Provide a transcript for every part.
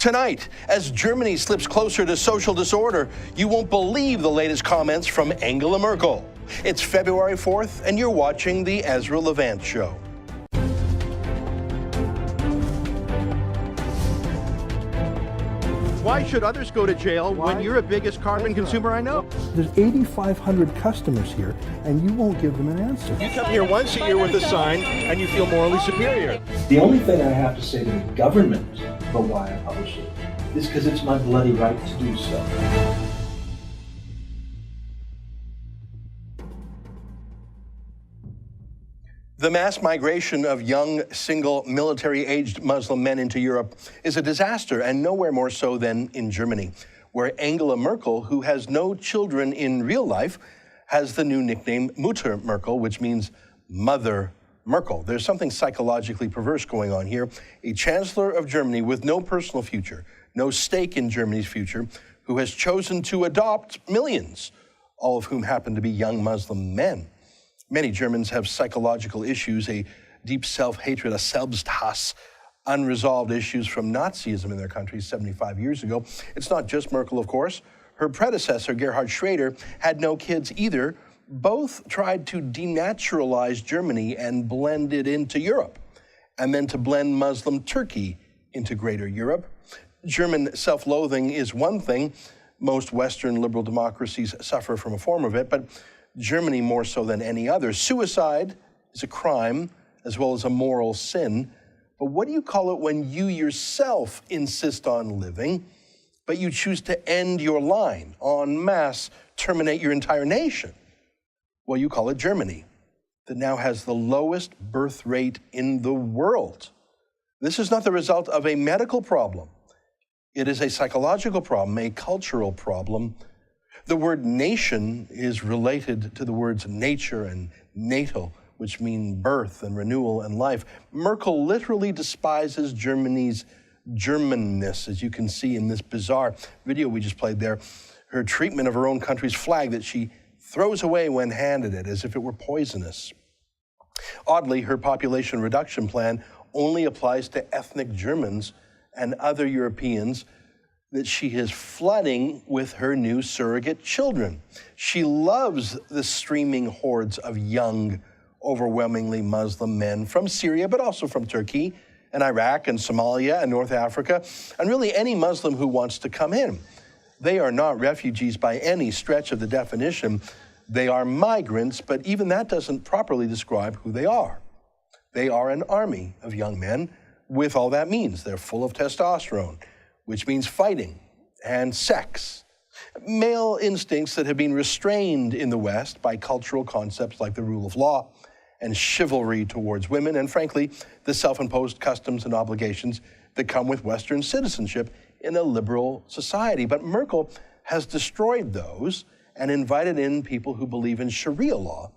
Tonight, as Germany slips closer to social disorder, you won't believe the latest comments from Angela Merkel. It's February 4th, and you're watching The Ezra Levant Show. Why should others go to jail when you're the biggest carbon consumer I know? There's 8,500 customers here, and you won't give them an answer. You come here once a year with a sign, and you feel morally superior. The only thing I have to say to the government about why I publish it is because it's my bloody right to do so. The mass migration of young, single, military-aged Muslim men into Europe is a disaster, and nowhere more so than in Germany, where Angela Merkel, who has no children in real life, has the new nickname Mutter Merkel, which means Mother Merkel. There's something psychologically perverse going on here. A chancellor of Germany with no personal future, no stake in Germany's future, who has chosen to adopt millions, all of whom happen to be young Muslim men. Many Germans have psychological issues, a deep self-hatred, a Selbsthass, unresolved issues from Nazism in their country 75 years ago. It's not just Merkel, of course. Her predecessor, Gerhard Schroeder, had no kids either. Both tried to denaturalize Germany and blend it into Europe, and then to blend Muslim Turkey into greater Europe. German self-loathing is one thing. Most Western liberal democracies suffer from a form of it, but Germany more so than any other. Suicide is a crime as well as a moral sin. But what do you call it when you yourself insist on living, but you choose to end your line, en masse, terminate your entire nation? Well, you call it Germany, that now has the lowest birth rate in the world. This is not the result of a medical problem. It is a psychological problem, a cultural problem. The word nation is related to the words nature and natal, which mean birth and renewal and life. Merkel literally despises Germany's Germanness, as you can see in this bizarre video we just played there. Her treatment of her own country's flag that she throws away when handed it, as if it were poisonous. Oddly, her population reduction plan only applies to ethnic Germans and other Europeans that she is flooding with her new surrogate children. She loves the streaming hordes of young, overwhelmingly Muslim men from Syria, but also from Turkey and Iraq and Somalia and North Africa, and really any Muslim who wants to come in. They are not refugees by any stretch of the definition. They are migrants, but even that doesn't properly describe who they are. They are an army of young men with all that means. They're full of testosterone, which means fighting and sex. Male instincts that have been restrained in the West by cultural concepts like the rule of law and chivalry towards women, and frankly, the self-imposed customs and obligations that come with Western citizenship in a liberal society. But Merkel has destroyed those and invited in people who believe in Sharia law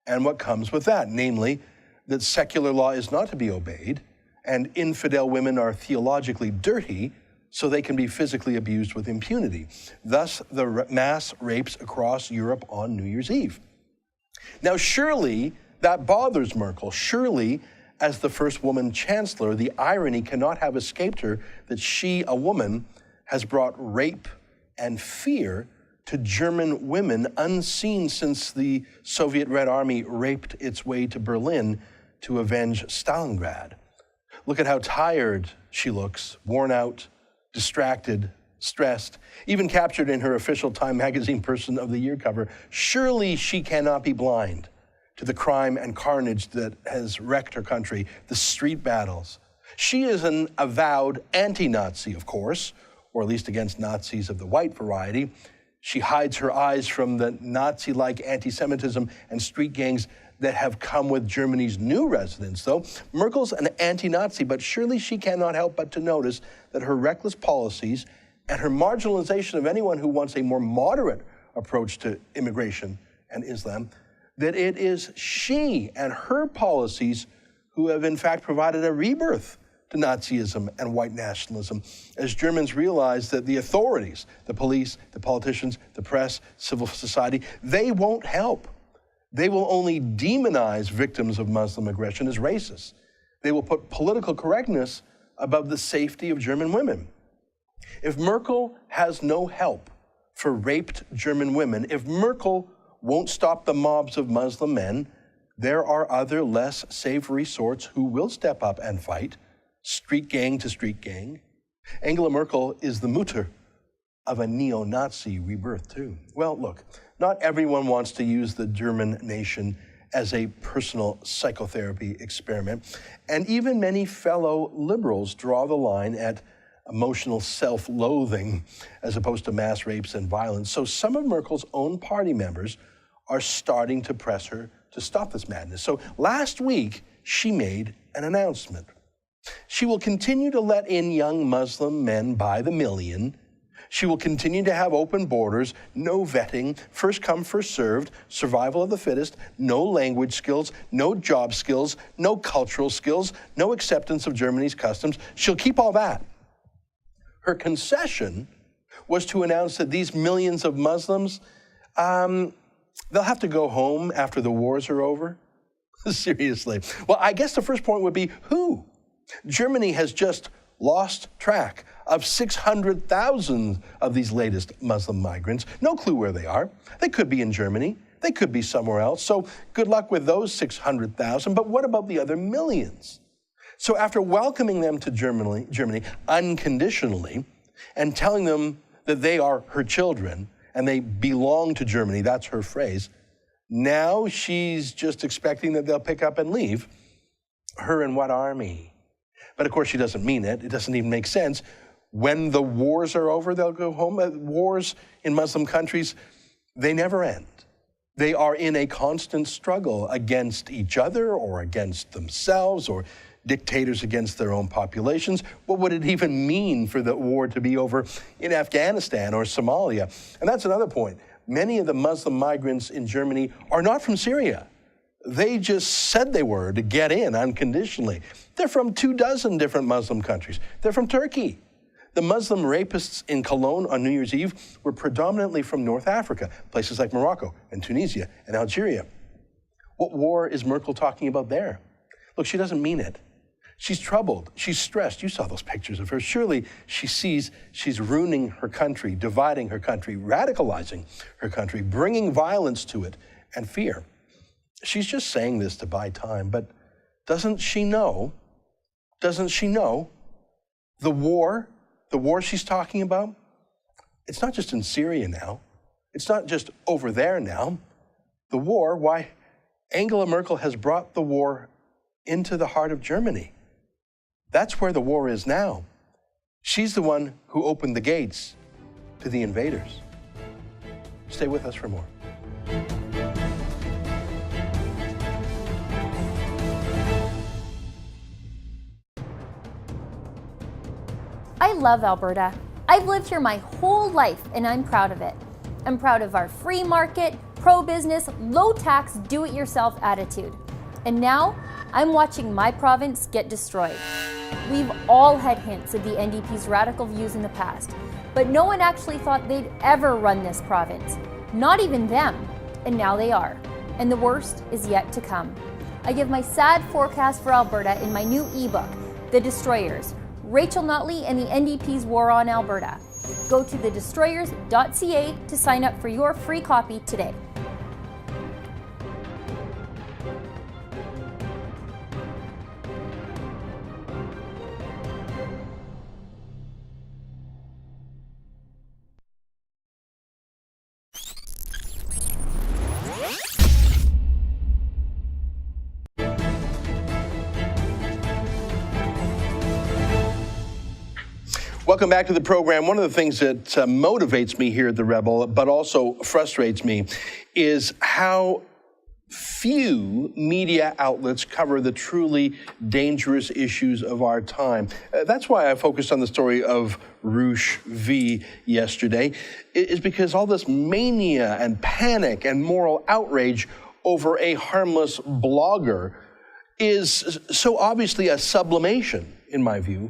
and what comes with that, namely that secular law is not to be obeyed and infidel women are theologically dirty, so they can be physically abused with impunity. Thus, the mass rapes across Europe on New Year's Eve. Now, surely that bothers Merkel. Surely, as the first woman chancellor, the irony cannot have escaped her that she, a woman, has brought rape and fear to German women unseen since the Soviet Red Army raped its way to Berlin to avenge Stalingrad. Look at how tired she looks, worn out, distracted, stressed, even captured in her official Time magazine Person of the Year cover. Surely she cannot be blind to the crime and carnage that has wrecked her country, the street battles. She is an avowed anti-Nazi, of course, or at least against Nazis of the white variety. She hides her eyes from the Nazi-like anti-Semitism and street gangs that have come with Germany's new residents, though. Merkel's an anti-Nazi, but surely she cannot help but to notice that her reckless policies and her marginalization of anyone who wants a more moderate approach to immigration and Islam, that it is she and her policies who have in fact provided a rebirth to Nazism and white nationalism, as Germans realize that the authorities, the police, the politicians, the press, civil society, they won't help. They will only demonize victims of Muslim aggression as racists. They will put political correctness above the safety of German women. If Merkel has no help for raped German women, if Merkel won't stop the mobs of Muslim men, there are other less savory sorts who will step up and fight, street gang to street gang. Angela Merkel is the Mutter of a neo-Nazi rebirth too. Well, look, not everyone wants to use the German nation as a personal psychotherapy experiment, and even many fellow liberals draw the line at emotional self-loathing as opposed to mass rapes and violence. So some of Merkel's own party members are starting to press her to stop this madness. So last week, she made an announcement. She will continue to let in young Muslim men by the million. She will continue to have open borders, no vetting, first come, first served, survival of the fittest, no language skills, no job skills, no cultural skills, no acceptance of Germany's customs. She'll keep all that. Her concession was to announce that these millions of Muslims, they'll have to go home after the wars are over. Seriously. Well, I guess the first point would be who? Germany has just lost track of 600,000 of these latest Muslim migrants. No clue where they are. They could be in Germany. They could be somewhere else. So good luck with those 600,000. But what about the other millions? So after welcoming them to Germany unconditionally and telling them that they are her children and they belong to Germany, that's her phrase, now she's just expecting that they'll pick up and leave. Her and what army? But of course, she doesn't mean it. It doesn't even make sense. When the wars are over, they'll go home. Wars in Muslim countries, they never end. They are in a constant struggle against each other or against themselves or dictators against their own populations. What would it even mean for the war to be over in Afghanistan or Somalia? And that's another point. Many of the Muslim migrants in Germany are not from Syria. They just said they were to get in unconditionally. They're from 24 different Muslim countries. They're from Turkey. The Muslim rapists in Cologne on New Year's Eve were predominantly from North Africa, places like Morocco and Tunisia and Algeria. What war is Merkel talking about there? Look, she doesn't mean it. She's troubled. She's stressed. You saw those pictures of her. Surely she sees she's ruining her country, dividing her country, radicalizing her country, bringing violence to it and fear. She's just saying this to buy time, but doesn't she know the war she's talking about? It's not just in Syria now. It's not just over there now. The war, why, Angela Merkel has brought the war into the heart of Germany. That's where the war is now. She's the one who opened the gates to the invaders. Stay with us for more. I love Alberta. I've lived here my whole life and I'm proud of it. I'm proud of our free market, pro-business, low-tax, do-it-yourself attitude. And now, I'm watching my province get destroyed. We've all had hints of the NDP's radical views in the past, but no one actually thought they'd ever run this province. Not even them. And now they are. And the worst is yet to come. I give my sad forecast for Alberta in my new ebook, The Destroyers, Rachel Notley and the NDP's War on Alberta. Go to thedestroyers.ca to sign up for your free copy today. Welcome back to the program. One of the things that motivates me here at The Rebel, but also frustrates me, is how few media outlets cover the truly dangerous issues of our time. That's why I focused on the story of Roosh V yesterday, is because all this mania and panic and moral outrage over a harmless blogger is so obviously a sublimation, in my view,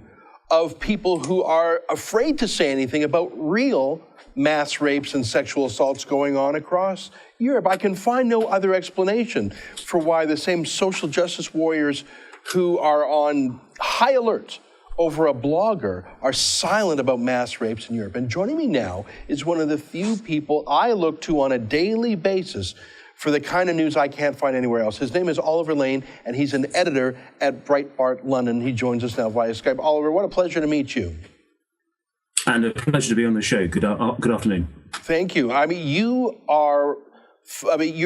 of people who are afraid to say anything about real mass rapes and sexual assaults going on across Europe. I can find no other explanation for why the same social justice warriors who are on high alert over a blogger are silent about mass rapes in Europe. And joining me now is one of the few people I look to on a daily basis for the kind of news I can't find anywhere else. His name is Oliver Lane, and he's an editor at Breitbart London. He joins us now via Skype. Oliver, what a pleasure to meet you. And a pleasure to be on the show. Good afternoon. Thank you. I mean, you're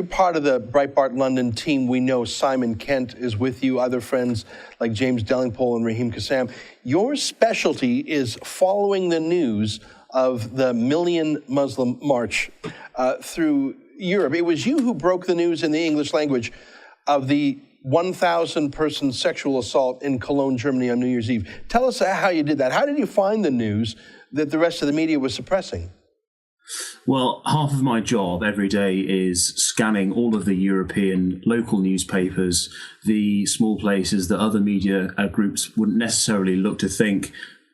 part of the Breitbart London team. We know Simon Kent is with you, other friends like James Dellingpole and Raheem Kassam. Your specialty is following the news of the Million Muslim March through Europe. It was you who broke the news in the English language of the 1,000-person sexual assault in Cologne, Germany on New Year's Eve. Tell us how you did that. How did you find the news that the rest of the media was suppressing? Well, half of my job every day is scanning all of the European local newspapers, the small places that other media groups wouldn't necessarily look to think,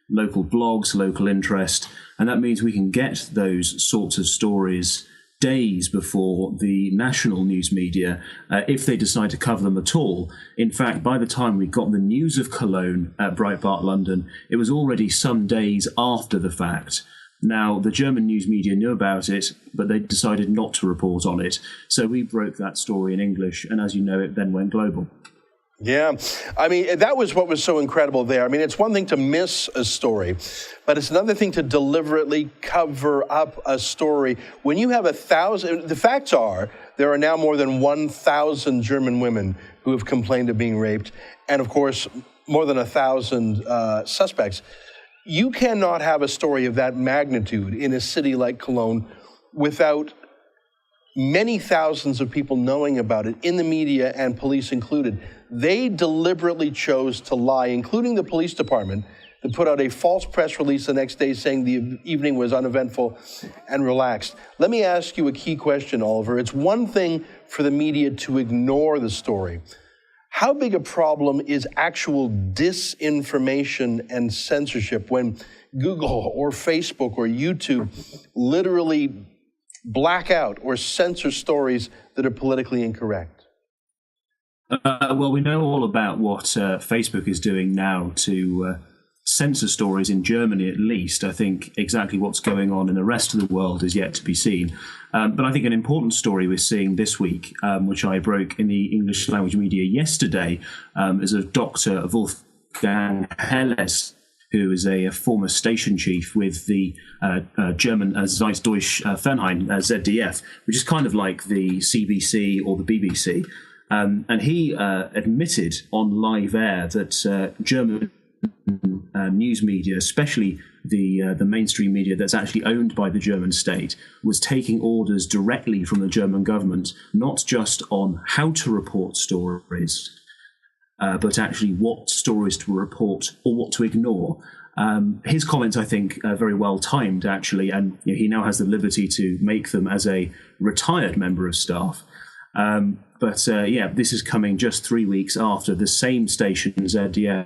local blogs, local interest, and that means we can get those sorts of stories days before the national news media, if they decide to cover them at all. In fact, by the time we got the news of Cologne at Breitbart London, it was already some days after the fact. Now, the German news media knew about it, but they decided not to report on it. So we broke that story in English, and as you know, it then went global. Yeah, I mean, that was what was so incredible there. I mean, it's one thing to miss a story, but it's another thing to deliberately cover up a story. When you have 1,000, the facts are, there are now more than 1,000 German women who have complained of being raped, and of course, more than 1,000 suspects. You cannot have a story of that magnitude in a city like Cologne without many thousands of people knowing about it, in the media and police included. They deliberately chose to lie, including the police department, that put out a false press release the next day saying the evening was uneventful and relaxed. Let me ask you a key question, Oliver. It's one thing for the media to ignore the story. How big a problem is actual disinformation and censorship when Google or Facebook or YouTube literally black out or censor stories that are politically incorrect? Well, we know all about what Facebook is doing now to censor stories in Germany, at least. I think exactly what's going on in the rest of the world is yet to be seen. But I think an important story we're seeing this week, which I broke in the English language media yesterday, is of Dr. Wolfgang Helles, who is a former station chief with the German Süddeutsche Fernsehen, ZDF, which is kind of like the CBC or the BBC. And he admitted on live air that German news media, especially the mainstream media that's actually owned by the German state, was taking orders directly from the German government, not just on how to report stories, but actually what stories to report or what to ignore. His comments, I think, are very well timed, actually, and he now has the liberty to make them as a retired member of staff. But this is coming just 3 weeks after the same station, ZDF,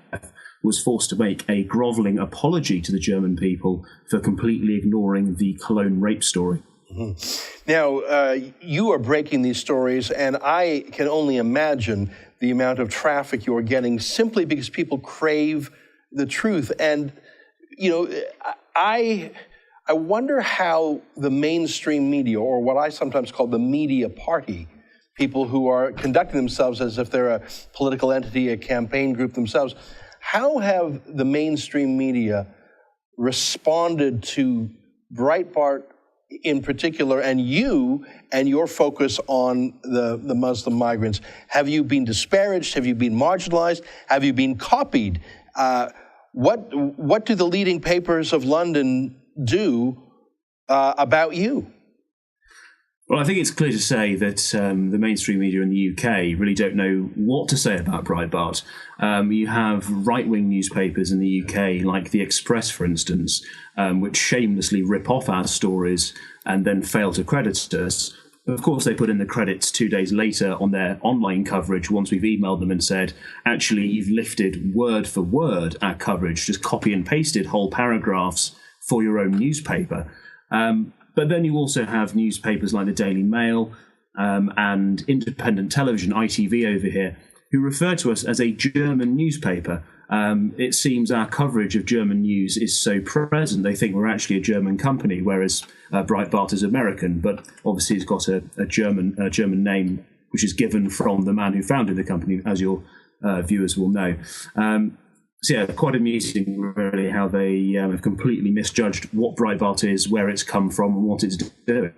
was forced to make a grovelling apology to the German people for completely ignoring the Cologne rape story. Mm-hmm. Now, you are breaking these stories, and I can only imagine the amount of traffic you're getting simply because people crave the truth. And, I wonder how the mainstream media, or what I sometimes call the media party, people who are conducting themselves as if they're a political entity, a campaign group themselves, how have the mainstream media responded to Breitbart in particular, and you and your focus on the Muslim migrants? Have you been disparaged? Have you been marginalized? Have you been copied? What do the leading papers of London do about you? Well, I think it's clear to say that the mainstream media in the UK really don't know what to say about Breitbart. You have right-wing newspapers in the UK, like The Express, for instance, which shamelessly rip off our stories and then fail to credit us. Of course, they put in the credits 2 days later on their online coverage once we've emailed them and said, actually, you've lifted word for word our coverage, just copy and pasted whole paragraphs for your own newspaper. But then you also have newspapers like the Daily Mail and independent television, ITV over here, who refer to us as a German newspaper. it seems our coverage of German news is so present. They think we're actually a German company, whereas Breitbart is American, but obviously it's got a German name, which is given from the man who founded the company, as your viewers will know. So yeah, quite amusing, really, how they have completely misjudged what Breitbart is, where it's come from, and what it's doing.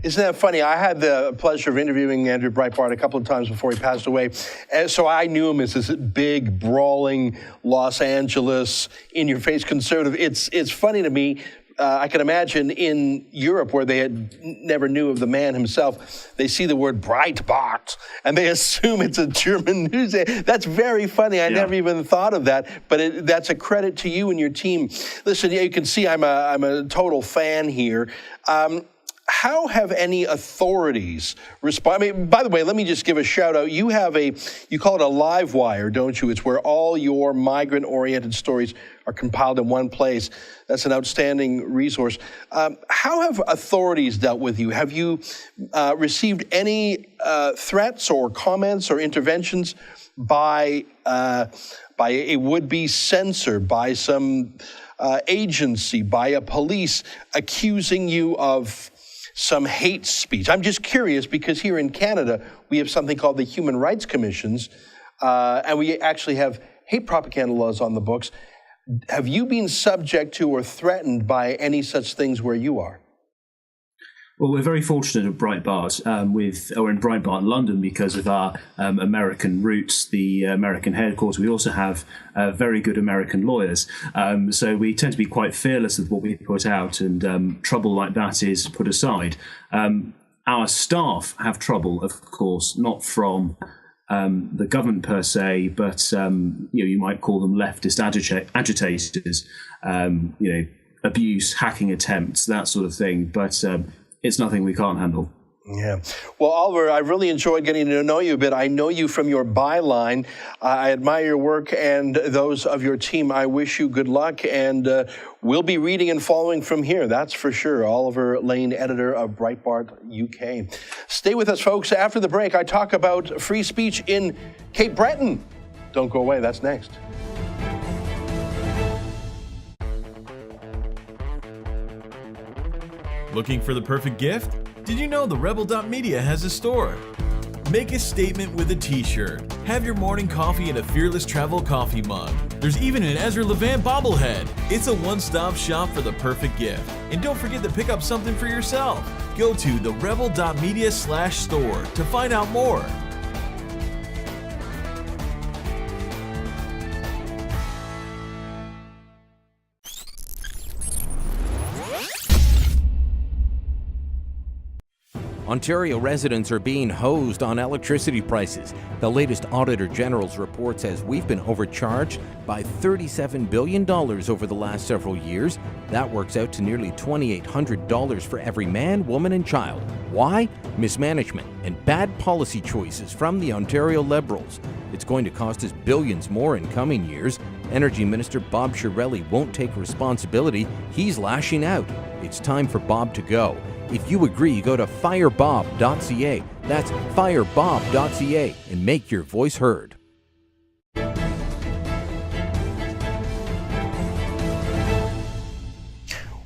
Isn't that funny? I had the pleasure of interviewing Andrew Breitbart a couple of times before he passed away. And so I knew him as this big, brawling Los Angeles, in-your-face conservative. It's funny to me. I can imagine in Europe, where they had never knew of the man himself, they see the word Breitbart and they assume it's a German news. That's very funny. I never even thought of that, but that's a credit to you and your team. Listen, you can see I'm a total fan here. How have any authorities responded? I mean, by the way, let me just give a shout out. You call it a live wire, don't you? It's where all your migrant-oriented stories are compiled in one place. That's an outstanding resource. How have authorities dealt with you? Have you received any threats or comments or interventions by a would-be censor, by some agency, by a police accusing you of some hate speech? I'm just curious because here in Canada, we have something called the Human Rights Commissions, and we actually have hate propaganda laws on the books. Have you been subject to or threatened by any such things where you are? Well, we're very fortunate at Breitbart, in Breitbart London, because of our American roots, the American headquarters. We also have very good American lawyers. So we tend to be quite fearless with what we put out, and trouble like that is put aside. Our staff have trouble, of course, not from the government per se, but you might call them leftist agitators, abuse, hacking attempts, that sort of thing. But it's nothing we can't handle. Yeah. Well, Oliver, I really enjoyed getting to know you a bit. I know you from your byline. I admire your work and those of your team. I wish you good luck, and we'll be reading and following from here, that's for sure. Oliver Lane, editor of Breitbart UK. Stay with us, folks. After the break, I talk about free speech in Cape Breton. Don't go away. That's next. Looking for the perfect gift? Did you know the Rebel.media has a store? Make a statement with a t-shirt. Have your morning coffee in a Fearless Travel coffee mug. There's even an Ezra Levant bobblehead. It's a one-stop shop for the perfect gift. And don't forget to pick up something for yourself. Go to therebel.media/store to find out more. Ontario residents are being hosed on electricity prices. The latest Auditor General's report says we've been overcharged by $37 billion over the last several years. That works out to nearly $2,800 for every man, woman, and child. Why? Mismanagement and bad policy choices from the Ontario Liberals. It's going to cost us billions more in coming years. Energy Minister Bob Chiarelli won't take responsibility. He's lashing out. It's time for Bob to go. If you agree, go to firebob.ca. That's firebob.ca and make your voice heard.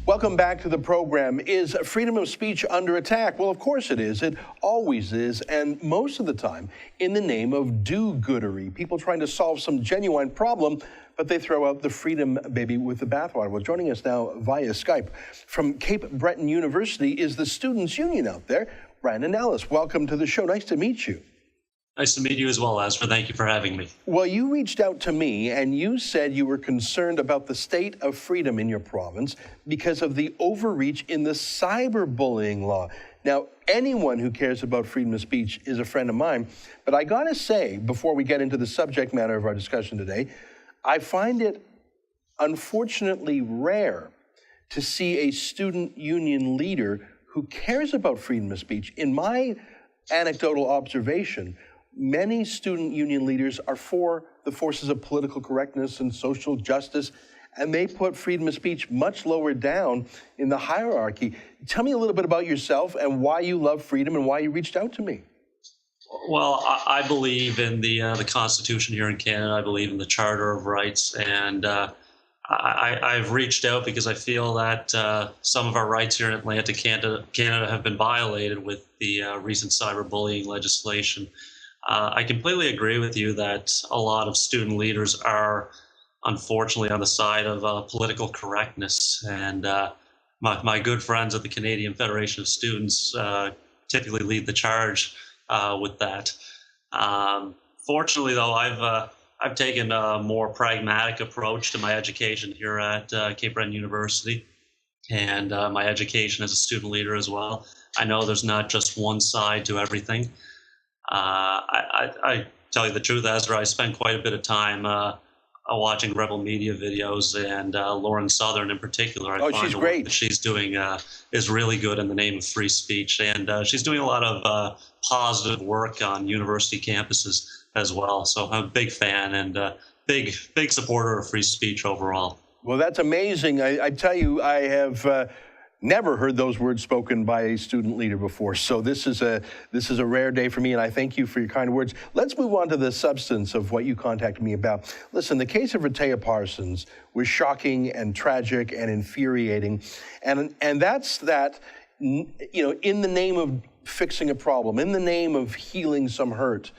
Welcome back to the program. Is freedom of speech under attack? Well, of course it is. It always is, and most of the time in the name of do-goodery. People trying to solve some genuine problem, but they throw out the freedom baby with the bathwater. Well, joining us now via Skype from Cape Breton University is the Students' Union out there, Brandon Ellis. Welcome to the show. Nice to meet you. Nice to meet you as well, Ezra. Thank you for having me. Well, you reached out to me and you said you were concerned about the state of freedom in your province because of the overreach in the cyberbullying law. Now, anyone who cares about freedom of speech is a friend of mine, but I gotta say, before we get into the subject matter of our discussion today, I find it unfortunately rare to see a student union leader who cares about freedom of speech. In my anecdotal observation, many student union leaders are for the forces of political correctness and social justice, and they put freedom of speech much lower down in the hierarchy. Tell me a little bit about yourself and why you love freedom and why you reached out to me. Well, I believe in the Constitution here in Canada. I believe in the Charter of Rights, and I've reached out because I feel that some of our rights here in Atlantic Canada have been violated with the recent cyberbullying legislation. I completely agree with you that a lot of student leaders are unfortunately on the side of political correctness, and my good friends at the Canadian Federation of Students typically lead the charge with that. Fortunately, though, I've taken a more pragmatic approach to my education here at Cape Breton University, and my education as a student leader as well. I know there's not just one side to everything. I tell you the truth, Ezra, I spend quite a bit of time watching Rebel Media videos, and Lauren Southern in particular. I find she's the great. work that she's doing is really good in the name of free speech, and she's doing a lot of positive work on university campuses as well. So I'm a big fan and big supporter of free speech overall. Well, that's amazing. I tell you, I have never heard those words spoken by a student leader before. So this is a rare day for me, and I thank you for your kind words. Let's move on to the substance of what you contacted me about. Listen, the case of Rehtaeh Parsons was shocking and tragic and infuriating, and that's that. In the name of fixing a problem, in the name of healing some hurt,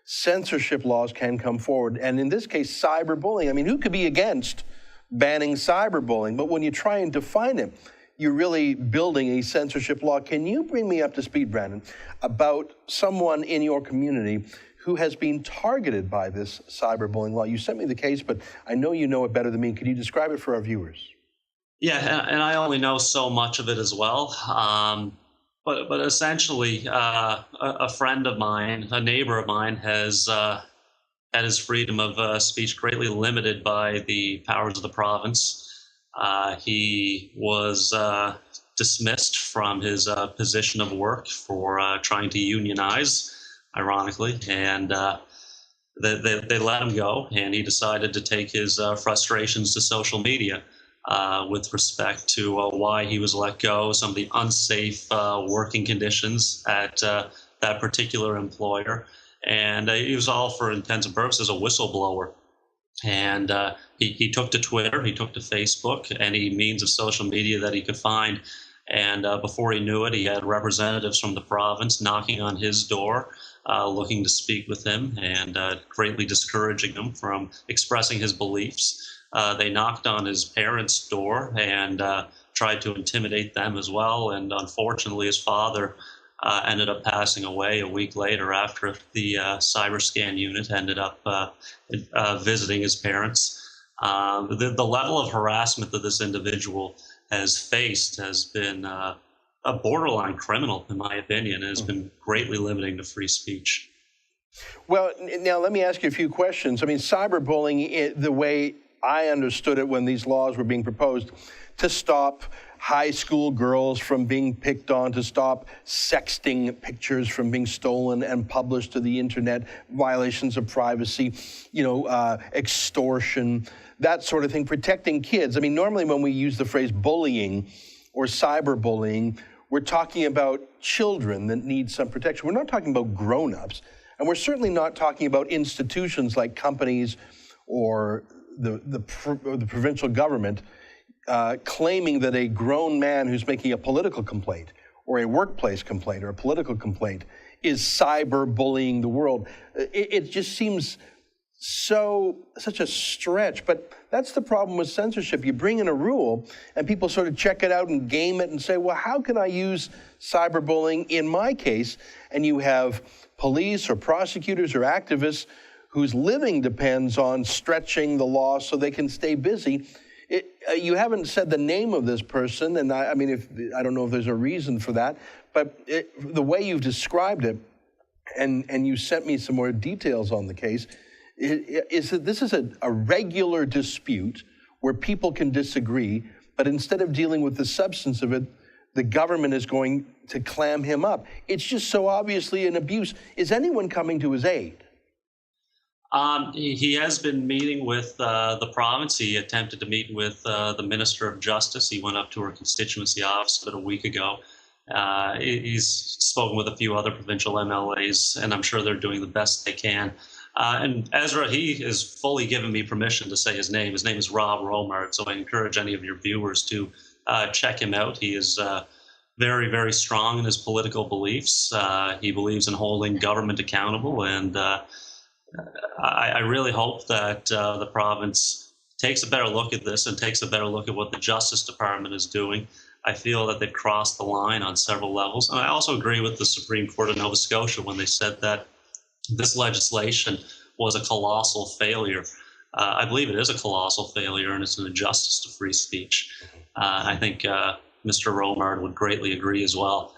censorship laws can come forward. And in this case, cyberbullying. I mean, who could be against banning cyberbullying? But when you try and define it, you're really building a censorship law. Can you bring me up to speed, Brandon, about someone in your community who has been targeted by this cyberbullying law? You sent me the case, but I know you know it better than me. Can you describe it for our viewers? Yeah, and I only know so much of it as well. But essentially, a friend of mine, a neighbor of mine, has had his freedom of speech greatly limited by the powers of the province. He was dismissed from his position of work for trying to unionize, ironically, and they let him go, and he decided to take his frustrations to social media with respect to why he was let go, some of the unsafe working conditions at that particular employer, and he was all, for intents and purposes, a whistleblower. And he took to Twitter, he took to Facebook, any means of social media that he could find. And before he knew it, he had representatives from the province knocking on his door, looking to speak with him and greatly discouraging him from expressing his beliefs. They knocked on his parents' door and tried to intimidate them as well. And unfortunately, his father ended up passing away a week later after the cyber scan unit ended up visiting his parents. The level of harassment that this individual has faced has been a borderline criminal, in my opinion, and has been greatly limiting to free speech. Well, now let me ask you a few questions. I mean, cyberbullying, the way I understood it when these laws were being proposed, to stop high school girls from being picked on, to stop sexting pictures from being stolen and published to the internet, violations of privacy, extortion, that sort of thing, protecting kids. I mean, normally when we use the phrase bullying or cyberbullying, we're talking about children that need some protection. We're not talking about grown-ups, and we're certainly not talking about institutions like companies or the provincial government claiming that a grown man who's making a political complaint or a workplace complaint or a political complaint is cyberbullying the world. It just seems such a stretch, but that's the problem with censorship. You bring in a rule and people sort of check it out and game it and say, well, how can I use cyberbullying in my case? And you have police or prosecutors or activists whose living depends on stretching the law so they can stay busy. You haven't said the name of this person, and I don't know if there's a reason for that, but the way you've described it, and you sent me some more details on the case, is that this is a regular dispute where people can disagree, but instead of dealing with the substance of it, the government is going to clam him up. It's just so obviously an abuse. Is anyone coming to his aid? He has been meeting with the province. He attempted to meet with the Minister of Justice. He went up to her constituency office about a week ago He's spoken with a few other provincial MLAs, and I'm sure they're doing the best they can. And Ezra, he has fully given me permission to say his name. His name is Rob Romard, so I encourage any of your viewers to check him out. He is very, very strong in his political beliefs. He believes in holding government accountable, and I really hope that the province takes a better look at this and takes a better look at what the Justice Department is doing. I feel that they've crossed the line on several levels. And I also agree with the Supreme Court of Nova Scotia when they said that this legislation was a colossal failure. I believe it is a colossal failure, and it's an injustice to free speech. I think Mr. Romard would greatly agree as well.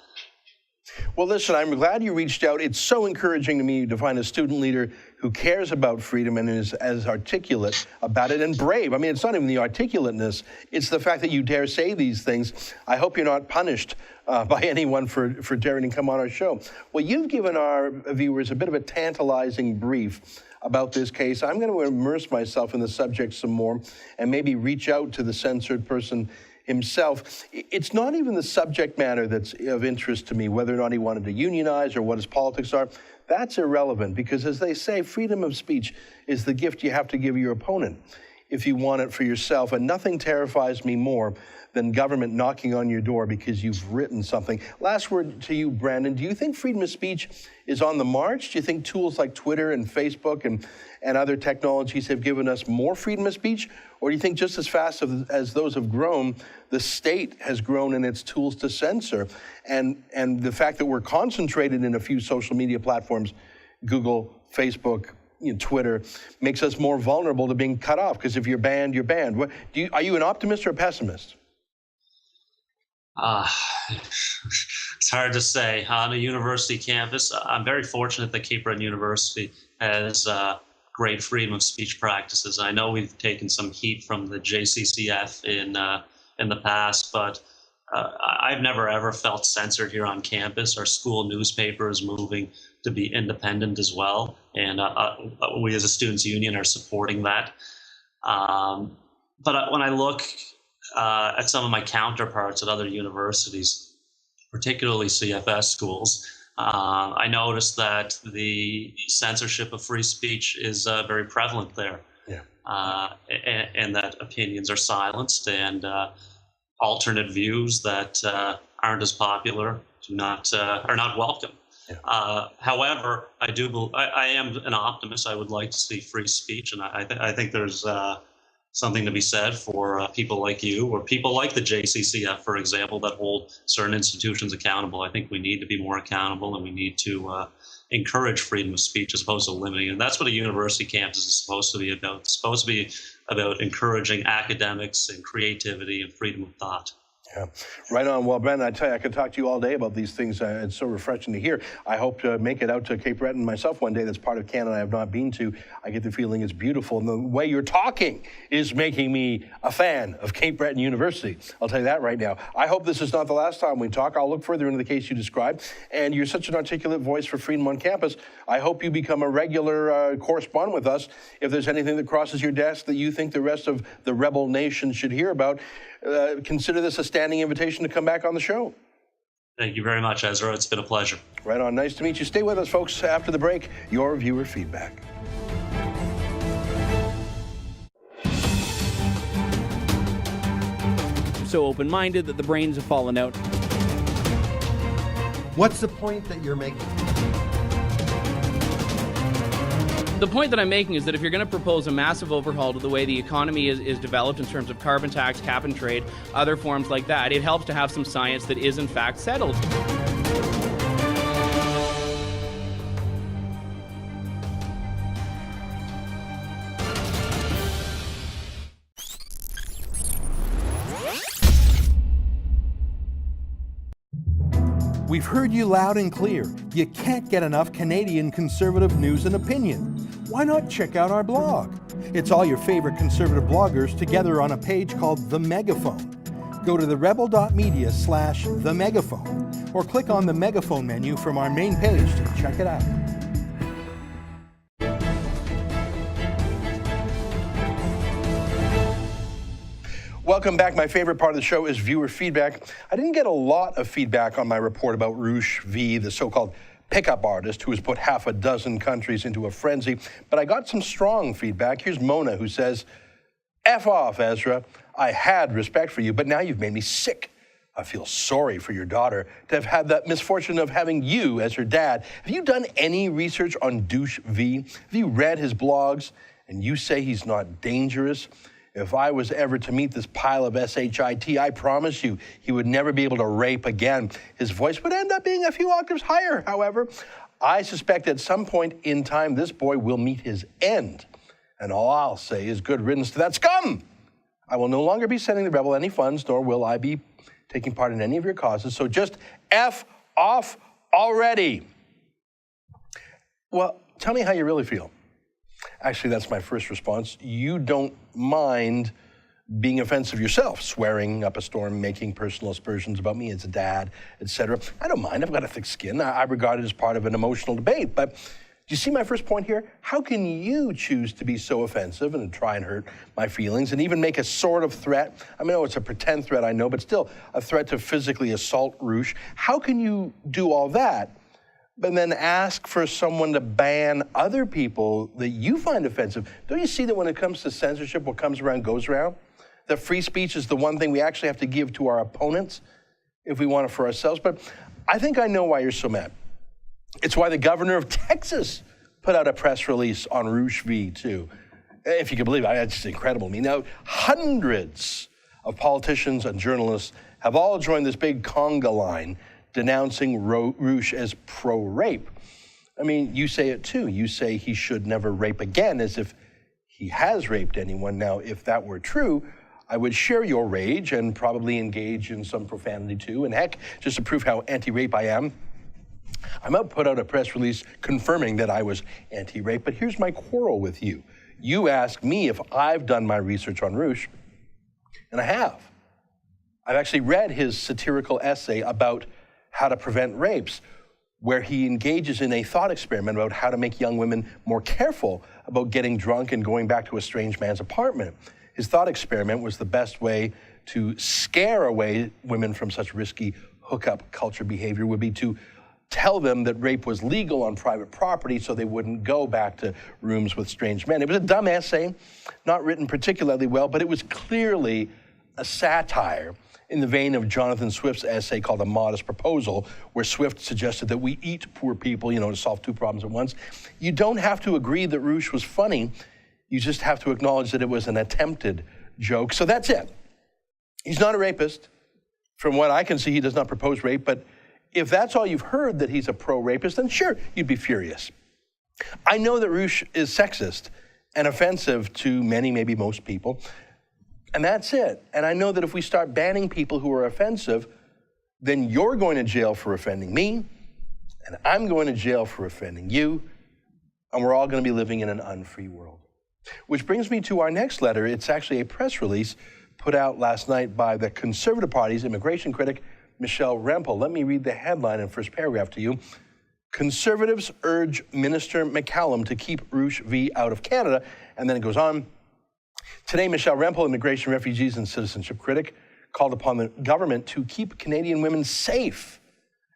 Well, listen, I'm glad you reached out. It's so encouraging to me to find a student leader who cares about freedom and is as articulate about it and brave. I mean, it's not even the articulateness. It's the fact that you dare say these things. I hope you're not punished by anyone for daring to come on our show. Well, you've given our viewers a bit of a tantalizing brief about this case. I'm going to immerse myself in the subject some more and maybe reach out to the censored person himself. It's not even the subject matter that's of interest to me, whether or not he wanted to unionize or what his politics are. That's irrelevant because, as they say, freedom of speech is the gift you have to give your opponent if you want it for yourself. And nothing terrifies me more than government knocking on your door because you've written something. Last word to you, Brandon. Do you think freedom of speech is on the march? Do you think tools like Twitter and Facebook and other technologies have given us more freedom of speech? Or do you think just as fast as those have grown, the state has grown in its tools to censor? And the fact that we're concentrated in a few social media platforms, Google, Facebook, Twitter, makes us more vulnerable to being cut off, because if you're banned, you're banned. Are you an optimist or a pessimist? It's hard to say. On a university campus, I'm very fortunate that Cape Breton University has great freedom of speech practices. I know we've taken some heat from the JCCF in the past, but I've never ever felt censored here on campus. Our school newspaper is moving to be independent as well, and we as a students' union are supporting that. But when I look at some of my counterparts at other universities, particularly CFS schools, I noticed that the censorship of free speech is very prevalent there. Yeah. And that opinions are silenced, and alternate views that aren't as popular are not welcome. Yeah. However, I am an optimist. I would like to see free speech, and I think there's something to be said for people like you or people like the JCCF, for example, that hold certain institutions accountable. I think we need to be more accountable, and we need to encourage freedom of speech as opposed to limiting it. And that's what a university campus is supposed to be about. It's supposed to be about encouraging academics and creativity and freedom of thought. Yeah, right on. Well, Brandon, I tell you, I could talk to you all day about these things. It's so refreshing to hear. I hope to make it out to Cape Breton myself one day. That's part of Canada I have not been to. I get the feeling it's beautiful. And the way you're talking is making me a fan of Cape Breton University. I'll tell you that right now. I hope this is not the last time we talk. I'll look further into the case you described. And you're such an articulate voice for freedom on campus. I hope you become a regular correspondent with us. If there's anything that crosses your desk that you think the rest of the rebel nation should hear about, consider this a standing invitation to come back on the show. Thank you very much, Ezra. It's been a pleasure. Right on. Nice to meet you. Stay with us, folks. After the break, your viewer feedback. So open-minded that the brains have fallen out. What's the point that you're making? The point that I'm making is that if you're going to propose a massive overhaul to the way the economy is developed in terms of carbon tax, cap and trade, other forms like that, it helps to have some science that is in fact settled. We've heard you loud and clear. You can't get enough Canadian conservative news and opinion. Why not check out our blog? It's all your favorite conservative bloggers together on a page called The Megaphone. Go to therebel.media/themegaphone or click on the Megaphone menu from our main page to check it out. Welcome back. My favorite part of the show is viewer feedback. I didn't get a lot of feedback on my report about Roosh V, the so-called pickup artist who has put half a dozen countries into a frenzy, but I got some strong feedback. Here's Mona, who says, F off, Ezra. I had respect for you, but now you've made me sick. I feel sorry for your daughter to have had that misfortune of having you as her dad. Have you done any research on Douche V? Have you read his blogs? And you say he's not dangerous? If I was ever to meet this pile of shit, I promise you, he would never be able to rape again. His voice would end up being a few octaves higher, however. I suspect at some point in time, this boy will meet his end. And all I'll say is good riddance to that scum. I will no longer be sending the rebel any funds, nor will I be taking part in any of your causes. So just F off already. Well, tell me how you really feel. Actually, that's my first response. You don't mind being offensive yourself, swearing up a storm, making personal aspersions about me as a dad, etc. I don't mind. I've got a thick skin. I regard it as part of an emotional debate. But do you see my first point here? How can you choose to be so offensive and try and hurt my feelings and even make a sort of threat? I mean, it's a pretend threat, I know, but still a threat to physically assault Roosh. How can you do all that, but then ask for someone to ban other people that you find offensive? Don't you see that when it comes to censorship, what comes around goes around? That free speech is the one thing we actually have to give to our opponents if we want it for ourselves. But I think I know why you're so mad. It's why the governor of Texas put out a press release on Roosh V too. If you can believe it, it's just incredible to me. Now, hundreds of politicians and journalists have all joined this big conga line denouncing Roosh as pro-rape. I mean, you say it too. You say he should never rape again, as if he has raped anyone. Now, if that were true, I would share your rage and probably engage in some profanity too. And heck, just to prove how anti-rape I am, I might put out a press release confirming that I was anti-rape. But here's my quarrel with you. You ask me if I've done my research on Roosh, and I have. I've actually read his satirical essay about how to prevent rapes, where he engages in a thought experiment about how to make young women more careful about getting drunk and going back to a strange man's apartment. His thought experiment was the best way to scare away women from such risky hookup culture behavior would be to tell them that rape was legal on private property so they wouldn't go back to rooms with strange men. It was a dumb essay, not written particularly well, but it was clearly a satire in the vein of Jonathan Swift's essay called A Modest Proposal, where Swift suggested that we eat poor people, to solve two problems at once. You don't have to agree that Roosh was funny. You just have to acknowledge that it was an attempted joke. So that's it. He's not a rapist. From what I can see, he does not propose rape. But if that's all you've heard, that he's a pro-rapist, then sure, you'd be furious. I know that Roosh is sexist and offensive to many, maybe most people. And that's it. And I know that if we start banning people who are offensive, then you're going to jail for offending me, and I'm going to jail for offending you, and we're all going to be living in an unfree world. Which brings me to our next letter. It's actually a press release put out last night by the Conservative Party's immigration critic, Michelle Rempel. Let me read the headline in first paragraph to you. Conservatives urge Minister McCallum to keep Roosh V out of Canada. And then it goes on. Today, Michelle Rempel, immigration, refugees, and citizenship critic, called upon the government to keep Canadian women safe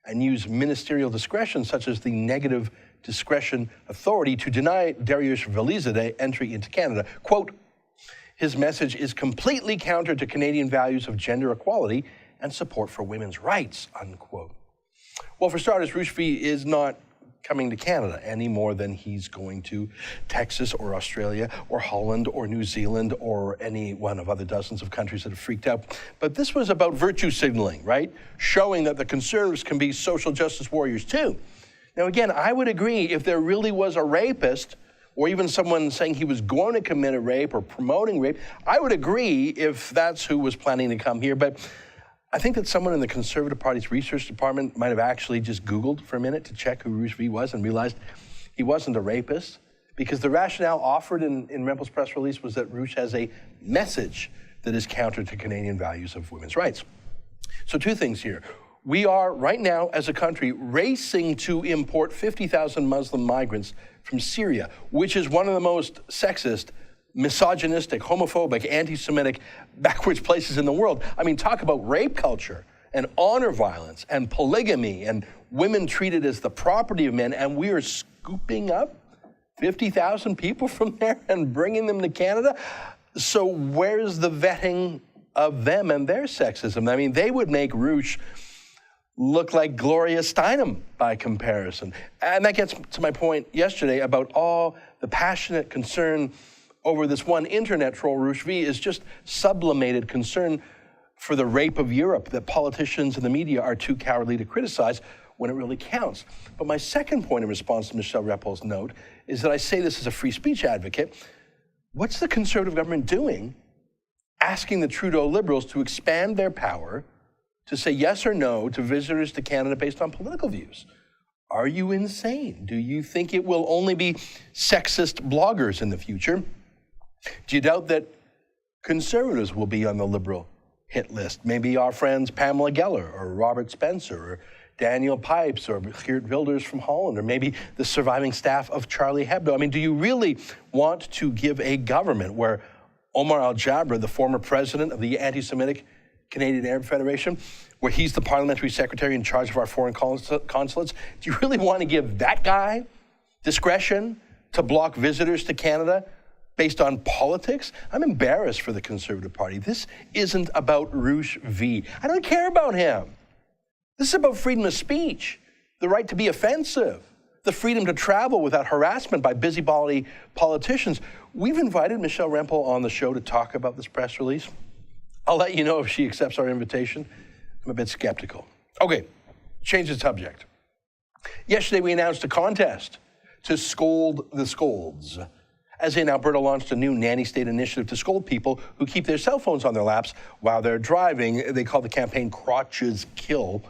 and use ministerial discretion, such as the negative discretion authority, to deny Dariush Valizadeh entry into Canada. Quote, his message is completely counter to Canadian values of gender equality and support for women's rights, unquote. Well, for starters, Roosh V is not coming to Canada any more than he's going to Texas or Australia or Holland or New Zealand or any one of other dozens of countries that have freaked out. But this was about virtue signaling, right? Showing that the Conservatives can be social justice warriors too. Now, again, I would agree if there really was a rapist or even someone saying he was going to commit a rape or promoting rape, I would agree if that's who was planning to come here. But I think that someone in the Conservative Party's research department might have actually just Googled for a minute to check who Roosh V was and realized he wasn't a rapist, because the rationale offered in Rempel's press release was that Roosh has a message that is counter to Canadian values of women's rights. So two things here. We are right now, as a country, racing to import 50,000 Muslim migrants from Syria, which is one of the most sexist, misogynistic, homophobic, anti-Semitic, backwards places in the world. I mean, talk about rape culture and honor violence and polygamy and women treated as the property of men, and we are scooping up 50,000 people from there and bringing them to Canada. So where's the vetting of them and their sexism? I mean, they would make Roosh look like Gloria Steinem by comparison. And that gets to my point yesterday about all the passionate concern over this one internet troll, Roosh V, is just sublimated concern for the rape of Europe that politicians and the media are too cowardly to criticize when it really counts. But my second point in response to Michelle Reppo's note is that I say this as a free speech advocate. What's the Conservative government doing asking the Trudeau Liberals to expand their power to say yes or no to visitors to Canada based on political views? Are you insane? Do you think it will only be sexist bloggers in the future? Do you doubt that Conservatives will be on the Liberal hit list? Maybe our friends Pamela Geller or Robert Spencer or Daniel Pipes or Geert Wilders from Holland, or maybe the surviving staff of Charlie Hebdo. I mean, do you really want to give a government where Omar Al-Jabra, the former president of the anti-Semitic Canadian Arab Federation, where he's the parliamentary secretary in charge of our foreign consulates, do you really want to give that guy discretion to block visitors to Canada based on politics? I'm embarrassed for the Conservative Party. This isn't about Roosh V. I don't care about him. This is about freedom of speech, the right to be offensive, the freedom to travel without harassment by busybody politicians. We've invited Michelle Rempel on the show to talk about this press release. I'll let you know if she accepts our invitation. I'm a bit skeptical. Okay, change the subject. Yesterday we announced a contest to scold the scolds. As in, Alberta launched a new nanny state initiative to scold people who keep their cell phones on their laps while they're driving. They call the campaign Crotches Kill.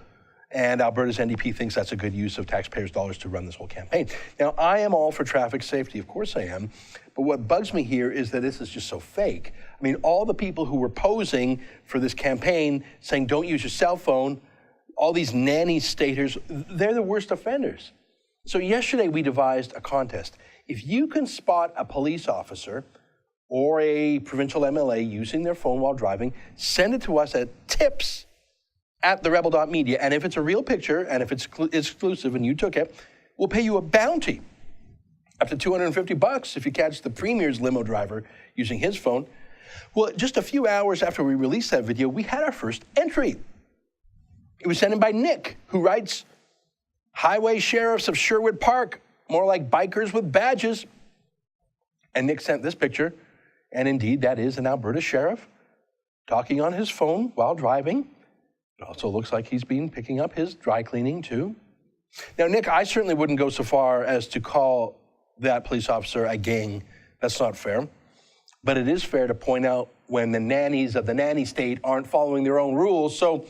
And Alberta's NDP thinks that's a good use of taxpayers' dollars to run this whole campaign. Now, I am all for traffic safety, of course I am, but what bugs me here is that this is just so fake. I mean, all the people who were posing for this campaign saying don't use your cell phone, all these nanny staters, they're the worst offenders. So yesterday we devised a contest. If you can spot a police officer or a provincial MLA using their phone while driving, send it to us at tips@therebel.media. And if it's a real picture and if it's exclusive and you took it, we'll pay you a bounty up to $250 if you catch the Premier's limo driver using his phone. Well, just a few hours after we released that video, we had our first entry. It was sent in by Nick, who writes, "Highway sheriffs of Sherwood Park, more like bikers with badges." And Nick sent this picture, and indeed that is an Alberta sheriff talking on his phone while driving. It also looks like he's been picking up his dry cleaning too. Now, Nick, I certainly wouldn't go so far as to call that police officer a gang. That's not fair. But it is fair to point out when the nannies of the nanny state aren't following their own rules. So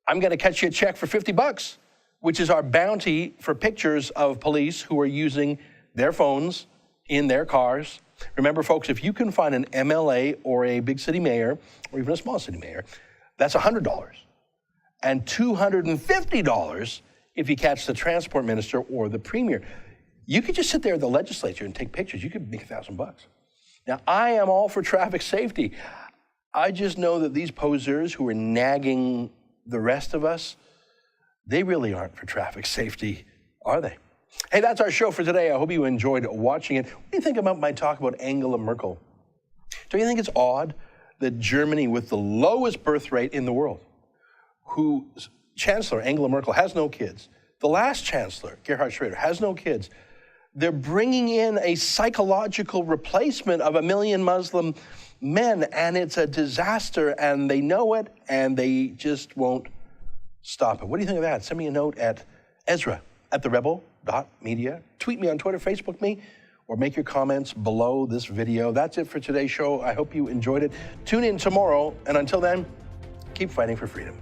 I'm going to cut you a check for $50, which is our bounty for pictures of police who are using their phones in their cars. Remember, folks, if you can find an MLA or a big city mayor, or even a small city mayor, that's $100. And $250 if you catch the transport minister or the premier. You could just sit there at the legislature and take pictures. You could make $1,000. Now, I am all for traffic safety. I just know that these posers who are nagging the rest of us, they really aren't for traffic safety, are they? Hey, that's our show for today. I hope you enjoyed watching it. What do you think about my talk about Angela Merkel? Don't you think it's odd that Germany, with the lowest birth rate in the world, whose Chancellor, Angela Merkel, has no kids, the last Chancellor, Gerhard Schröder, has no kids, they're bringing in a psychological replacement of 1 million Muslim men, and it's a disaster, and they know it, and they just won't stop it. What do you think of that? Send me a note at Ezra@therebel.media. Tweet me on Twitter, Facebook me, or make your comments below this video. That's it for today's show. I hope you enjoyed it. Tune in tomorrow, and until then, keep fighting for freedom.